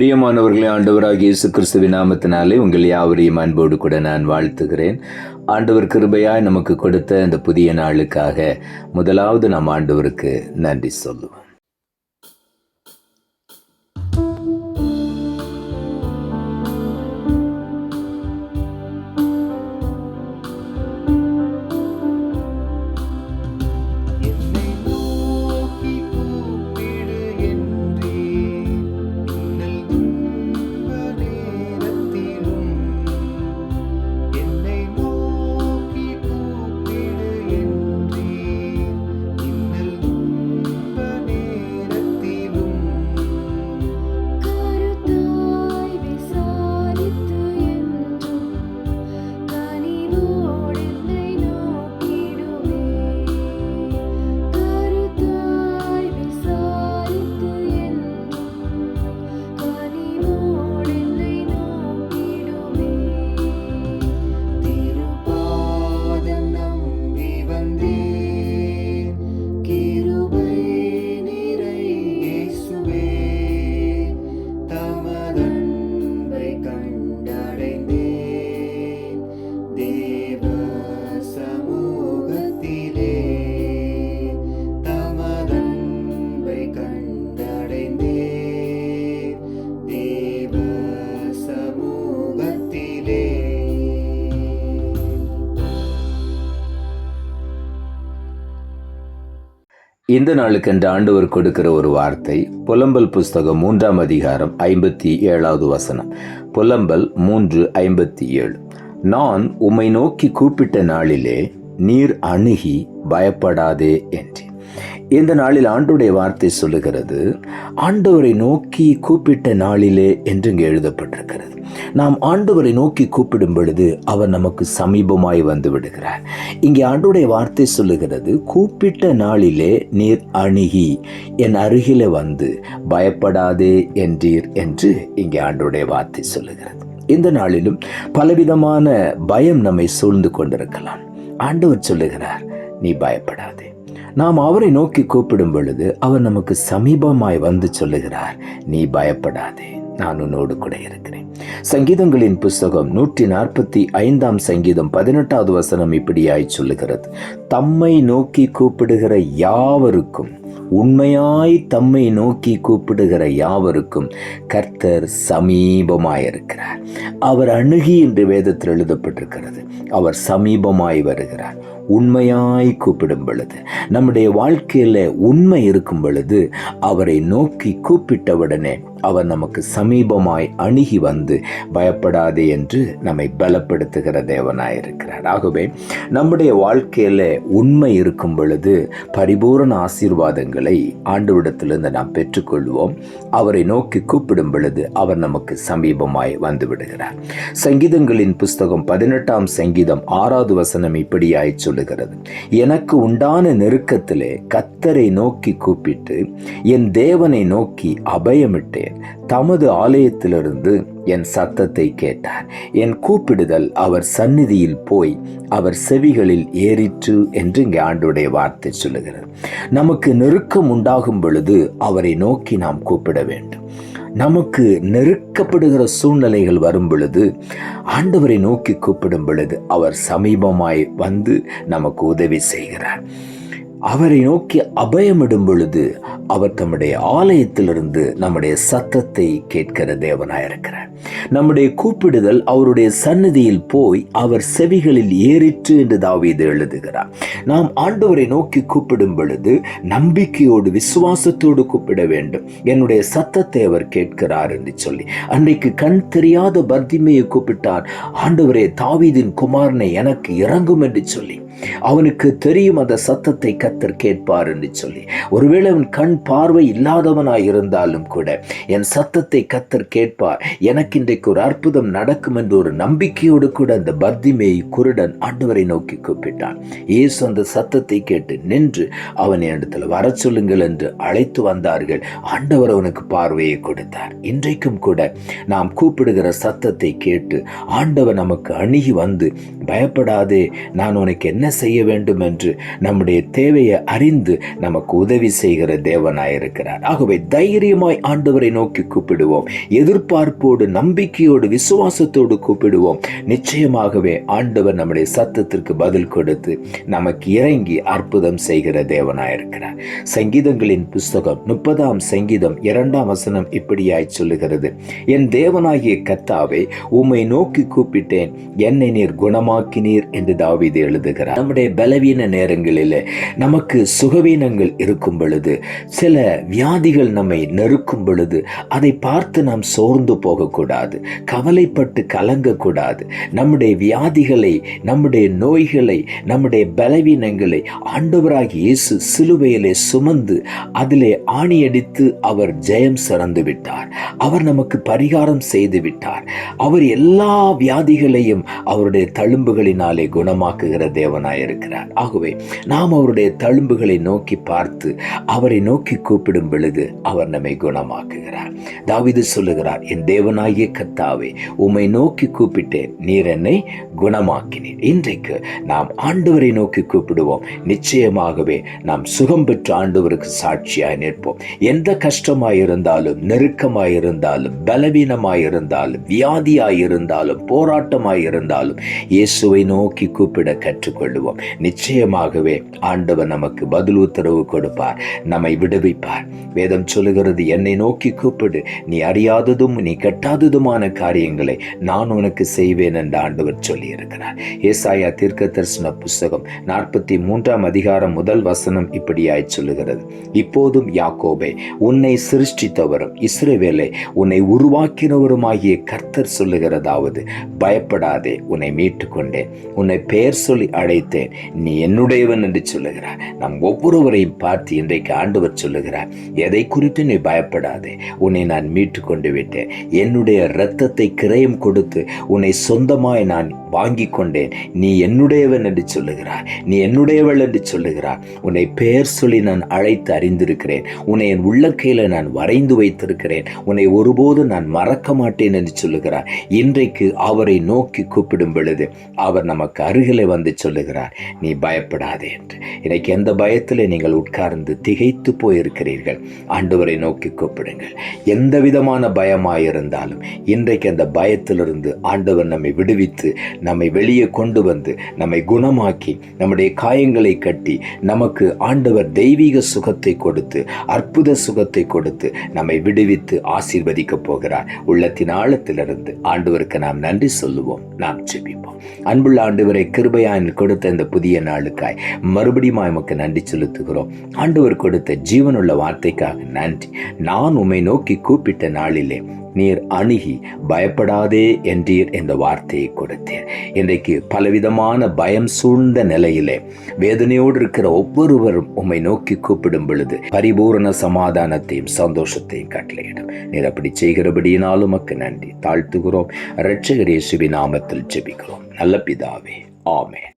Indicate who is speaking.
Speaker 1: பிரியமானவர்களே, ஆண்டவராகிய இயேசு கிறிஸ்துவின் நாமத்தினாலே உங்கள் யாவரையும் அன்போடு கூட நான் வாழ்த்துகிறேன். ஆண்டவர் கிருபையாய் நமக்கு கொடுத்த இந்த புதிய நாளுக்காக முதலாவது நாம் ஆண்டவருக்கு நன்றி சொல்லுவோம். இந்த நாளுக்கென்று ஆண்டவர் கொடுக்கிற ஒரு வார்த்தை புலம்பல் புஸ்தகம் 3ஆம் அதிகாரம் 57வது வசனம். புலம்பல் 3:57. நான் உம்மை நோக்கி கூப்பிட்ட நாளிலே நீர் அணுகி பயப்படாதே என்றேன். இந்த நாளில் ஆண்டவருடைய வார்த்தை சொல்லுகிறது, ஆண்டவரை நோக்கி கூப்பிட்ட நாளிலே என்று இங்கே எழுதப்பட்டிருக்கிறது. நாம் ஆண்டவரை நோக்கி கூப்பிடும் பொழுது அவர் நமக்கு சமீபமாய் வந்து விடுகிறார். இங்கே ஆண்டவருடைய வார்த்தை சொல்லுகிறது, கூப்பிட்ட நாளிலே நீர் அணுகி என் அருகிலே வந்து பயப்படாதே என்றீர் என்று இங்கே ஆண்டவருடைய வார்த்தை சொல்லுகிறது. இந்த நாளிலும் பலவிதமான பயம் நம்மை சூழ்ந்து கொண்டிருக்கலாம். ஆண்டவர் சொல்லுகிறார், நீ பயப்படாதே. நாம் அவரை நோக்கி கூப்பிடும் பொழுது அவர் நமக்கு சமீபமாய் வந்து சொல்லுகிறார், நீ பயப்படாதே, நான் உன்னோடு கூட இருக்கிறேன். சங்கீதங்களின் புஸ்தகம் 145ஆம் சங்கீதம் 18வது வசனம் இப்படியாய் சொல்லுகிறது, தம்மை நோக்கி கூப்பிடுகிற யாவருக்கும், உண்மையாய் தம்மை நோக்கி கூப்பிடுகிற யாவருக்கும் கர்த்தர் சமீபமாயிருக்கிறார். அவர் அணுகி என்று வேதத்தில் எழுதப்பட்டிருக்கிறது. அவர் சமீபமாய் வருகிறார். உண்மையாய் கூப்பிடும் பொழுது, நம்முடைய வாழ்க்கையில உண்மை இருக்கும் பொழுது அவரை நோக்கி கூப்பிட்டவுடனே அவர் நமக்கு சமீபமாய் அணுகி வந்து பயப்படாதே என்று நம்மை பலப்படுத்துகிற தேவனாயிருக்கிறார். ஆகவே நம்முடைய வாழ்க்கையில உண்மை இருக்கும் பொழுது பரிபூரண ஆசீர்வாதங்களை ஆண்டவரிடத்திலிருந்து நாம் பெற்றுக்கொள்வோம். அவரை நோக்கி கூப்பிடும் பொழுது அவர் நமக்கு சமீபமாய் வந்து விடுகிறார். சங்கீதங்களின் புஸ்தகம் 18ஆம் சங்கீதம் 6வது வசனம் இப்படியாய் சொல்லுகிறது, எனக்கு உண்டான நெருக்கத்திலே கர்த்தரை நோக்கி கூப்பிட்டு என் தேவனை நோக்கி அபயமிட்டேன். தமது ஆலயத்திலிருந்து என் சத்தத்தை கேட்டார். என் கூப்பிடுதல் அவர் சந்நிதியில் போய் அவர் செவிகளில் ஏறிற்று என்று இங்கே ஆண்டவருடைய வார்த்தை சொல்லுகிறது. நமக்கு நெருக்கம் உண்டாகும் பொழுது அவரை நோக்கி நாம் கூப்பிட வேண்டும். நமக்கு நெருக்கப்படுகிற சூழ்நிலைகள் வரும் பொழுது ஆண்டவரை நோக்கி கூப்பிடும் பொழுது அவர் சமீபமாய் வந்து நமக்கு உதவி செய்கிறார். அவரை நோக்கி அபயமிடும் பொழுது அவர் தம்முடைய ஆலயத்திலிருந்து நம்முடைய சத்தத்தை கேட்கிற தேவனாயிருக்கிறார். நம்முடைய கூப்பிடுதல் அவருடைய சந்நிதியில் போய் அவர் செவிகளில் ஏறிற்று என்று தாவீது எழுதுகிறார். நாம் ஆண்டவரை நோக்கி கூப்பிடும் பொழுது நம்பிக்கையோடு விசுவாசத்தோடு கூப்பிட வேண்டும். என்னுடைய சத்தத்தை அவர் கேட்கிறார் என்று சொல்லி, அன்றைக்கு கண் தெரியாத பர்திமேயை கூப்பிட்டார், ஆண்டவரே தாவீதின் குமாரனை எனக்கு இறங்கும் என்று சொல்லி. அவனுக்கு தெரியும் அந்த சத்தத்தை கர்த்தர் கேட்பார் என்று சொல்லி. ஒருவேளை அவன் கண் பார்வை இல்லாதவனாய் இருந்தாலும் கூட என் சத்தத்தை கர்த்தர் கேட்பார், எனக்கு இன்றைக்கு ஒரு அற்புதம் நடக்கும் என்று ஒரு நம்பிக்கையோடு கூட அந்த பர்திமேய் குருடன் ஆண்டவரை நோக்கி கூப்பிட்டான். இயேசு அந்த சத்தத்தை கேட்டு நின்று அவன் இடத்துல வர சொல்லுங்கள் என்று அழைத்து வந்தார்கள். ஆண்டவர் அவனுக்கு பார்வையை கொடுத்தார். இன்றைக்கும் கூட நாம் கூப்பிடுகிற சத்தத்தை கேட்டு ஆண்டவர் நமக்கு அணுகி வந்து பயப்படாதே, நான் உனக்கு என்ன செய்ய வேண்டும் என்று நம்முடைய தேவை தேவையை அறிந்து நமக்கு உதவி செய்கிற தேவனாயிருக்கிறார். ஆகவே தைரியமாய் ஆண்டவரை நோக்கி கூப்பிடுவோம். எதிர்பார்ப்போடு, நம்பிக்கையோடு, விசுவாசத்தோடு கூப்பிடுவோம். நிச்சயமாகவே ஆண்டவர் நம்முடைய சத்தத்திற்கு பதில் கொடுத்து நமக்கு இறங்கி அற்புதம் செய்கிற தேவனாயிருக்கிறார். சங்கீதங்களின் புஸ்தகம் 30ஆம் சங்கீதம் 2ஆம் வசனம் இப்படியாய் சொல்லுகிறது, என் தேவனாகிய கர்த்தாவே, உம்மை நோக்கி கூப்பிட்டேன், என்னை நீர் குணமாக்கினீர் என்று தாவீது எழுதுகிறார். நம்முடைய பலவீன நேரங்களிலே, நமக்கு சுகவீனங்கள் இருக்கும் பொழுது, சில வியாதிகள் நம்மை நெருக்கும் பொழுது, அதை பார்த்து நாம் சோர்ந்து போகக்கூடாது, கவலைப்பட்டு கலங்கக்கூடாது. நம்முடைய வியாதிகளை, நம்முடைய நோய்களை, நம்முடைய பலவீனங்களை ஆண்டவராகிய இயேசு சிலுவையிலே சுமந்து அதிலே ஆணியடித்து அவர் ஜெயம் சிறந்து விட்டார். அவர் நமக்கு பரிகாரம் செய்து விட்டார். அவர் எல்லா வியாதிகளையும் அவருடைய தழும்புகளினாலே குணமாக்குகிற தேவனாயிருக்கிறார். ஆகவே நாம் அவருடைய தழும்புகளை நோக்கி பார்த்து அவரை நோக்கி கூப்பிடும் பொழுது அவர் நம்மை குணமாக்குகிறார். தாவீது சொல்லுகிறார், என் தேவனாகிய கர்த்தாவே, உம்மை நோக்கி கூப்பிட்டேன், நீர் என்னை குணமாக்கினீர். இன்றைக்கு நாம் ஆண்டவரை நோக்கி கூப்பிடுவோம். நிச்சயமாகவே நாம் சுகம் பெற்ற ஆண்டவருக்கு சாட்சியாய் நிற்போம். எந்த கஷ்டமாயிருந்தாலும், நெருக்கமாயிருந்தாலும், பலவீனமாயிருந்தாலும், வியாதியாயிருந்தாலும், போராட்டமாயிருந்தாலும் இயேசுவை நோக்கி கூப்பிட கற்றுக்கொள்வோம். நிச்சயமாகவே ஆண்டவர் நமக்கு பதில் உத்தரவு கொடுப்பார், நம்மை விடுவிப்பார். வேதம் சொல்லுகிறது, என்னை நோக்கி கூப்பிடு, நீ அறியாததும் நீ கட்டாததுமான காரியங்களை நான் உனக்கு செய்வேன் என்று ஆண்டவர் சொல்லி இருக்கிறார். ஏசாயா தீர்க்கதரிசன புஸ்தகம் 43ஆம் அதிகாரம் 1 வசனம் இப்படியாய் சொல்லுகிறது, இப்போதும் யாக்கோபே, உன்னை சிருஷ்டித்தவரும் இஸ்ரவேலை உன்னை உருவாக்கினவருமாகிய கர்த்தர் சொல்லுகிறதாவது, பயப்படாதே, உன்னை மீட்டு கொண்டேன், உன்னை பெயர் சொல்லி அழைத்தேன், நீ என்னுடையவன் என்று சொல்லுகிறார். நாம் ஒவ்வொருவரையும் பார்த்து இன்றைக்கு ஆண்டவர் சொல்லுகிறார், எதை குறித்து நீ பயப்படாதே, உன்னை நான் மீட்டு கொண்டு விட்டேன், என்னுடைய இரத்தத்தை கிரயம் கொடுத்து உன்னை சொந்தமாய் நான் வாங்கி கொண்டேன், நீ என்னுடையவன் என்று சொல்லுகிறார், நீ என்னுடையவள் என்று சொல்லுகிறார். உன்னை பெயர் சொல்லி நான் அழைத்து அறிந்திருக்கிறேன், உன்னை என் உள்ளக்கையில நான் வரைந்து வைத்திருக்கிறேன், உன்னை ஒருபோது நான் மறக்க மாட்டேன் என்று சொல்லுகிறார். இன்றைக்கு அவரை நோக்கி கூப்பிடும் பொழுது அவர் நமக்கு அருகிலே வந்து சொல்லுகிறார், நீ பயப்படாதே என்று. இன்னைக்கு எந்த பயத்திலே நீங்கள் உட்கார்ந்து திகைத்து போயிருக்கிறீர்கள், ஆண்டவரை நோக்கி கூப்பிடுங்கள். எந்த விதமான பயமாயிருந்தாலும் இன்றைக்கு அந்த பயத்திலிருந்து ஆண்டவர் நம்மை விடுவித்து நம்மை வெளியே கொண்டு வந்து நம்மை குணமாக்கி நம்முடைய காயங்களை கட்டி நமக்கு ஆண்டவர் தெய்வீக சுகத்தை கொடுத்து, அற்புத சுகத்தை கொடுத்து நம்மை விடுவித்து ஆசீர்வதிக்க போகிறார். உள்ளத்தின் ஆழத்திலிருந்து ஆண்டவருக்கு நாம் நன்றி சொல்லுவோம். நாம் ஜெபிப்போம். அன்புள்ள ஆண்டவரை, கிருபையாய் கொடுத்த இந்த புதிய நாளுக்காய் மறுபடியும் எமக்கு நன்றி செலுத்துகிறோம். ஆண்டவர் கொடுத்த ஜீவனுள்ள வார்த்தைக்காக நன்றி. நான் உம்மை நோக்கி கூப்பிட்ட நாளிலே நீர் அணுகி பயப்படாதே என்றீர் என்ற வார்த்தையை கொடுத்தீர். இன்றைக்கு பலவிதமான பயம் சூழ்ந்த நிலையிலே வேதனையோடு இருக்கிற ஒவ்வொருவரும் உம்மை நோக்கி கூப்பிடும் பொழுது பரிபூரண சமாதானத்தையும் சந்தோஷத்தையும் கட்டளையிடும். நீர் அப்படி செய்கிறபடியினாலும் உமக்கு நன்றி தாழ்த்துகிறோம். இரட்சகர் இயேசுவின் நாமத்தில் ஜெபிக்கிறோம் நல்ல பிதாவே, ஆமென்.